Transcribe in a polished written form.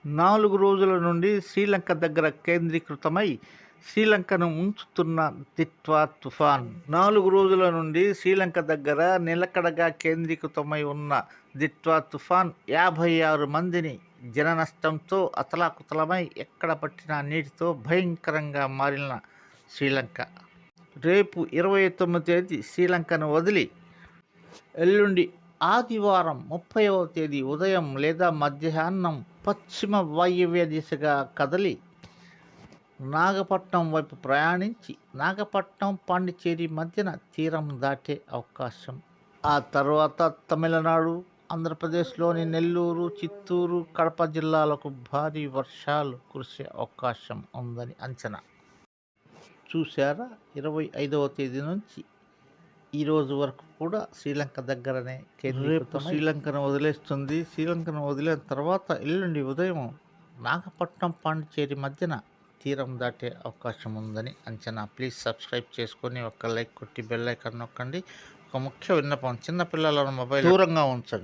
4 రోజుల నుండి శ్రీలంక దగ్గర కేంద్రీకృతమై శ్రీలంకను ముంచుతున్న దిత్వా తుఫాన్. 4 రోజుల నుండి శ్రీలంక దగ్గర నిలకడగా కేంద్రీకృతమై ఉన్న దిత్వా తుఫాన్ 56 మందిని జననష్టంతో అతలాకుతలమై ఎక్కడ పట్టిన నీటితో భయంకరంగా మారిన శ్రీలంక రేపు 29వ తేదీ శ్రీలంకను వదిలి ఎల్లుండి ఆదివారం 30వ తేదీ ఉదయం లేదా మధ్యాహ్నం పశ్చిమ వాయువ్య దిశగా కదలి నాగపట్నం వైపు ప్రయాణించి నాగపట్నం పాండిచేరి మధ్యన తీరం దాటే అవకాశం. ఆ తర్వాత తమిళనాడు, ఆంధ్రప్రదేశ్లోని నెల్లూరు, చిత్తూరు, కడప జిల్లాలకు భారీ వర్షాలు కురిసే అవకాశం ఉందని అంచనా. చూశారా, 25వ తేదీ నుంచి ఈరోజు వరకు కూడా శ్రీలంక దగ్గరనే రేపు శ్రీలంకను వదిలేస్తుంది. శ్రీలంకను వదిలిన తర్వాత ఎల్లుండి ఉదయం నాగపట్నం పాండిచేరి మధ్యన తీరం దాటే అవకాశం ఉందని అంచనా. ప్లీజ్ సబ్స్క్రైబ్ చేసుకొని ఒక లైక్ కొట్టి బెల్ ఐకాన్ నొక్కండి. ఒక ముఖ్య విన్నపం, చిన్నపిల్లలను మొబైల్ దూరంగా ఉంచండి.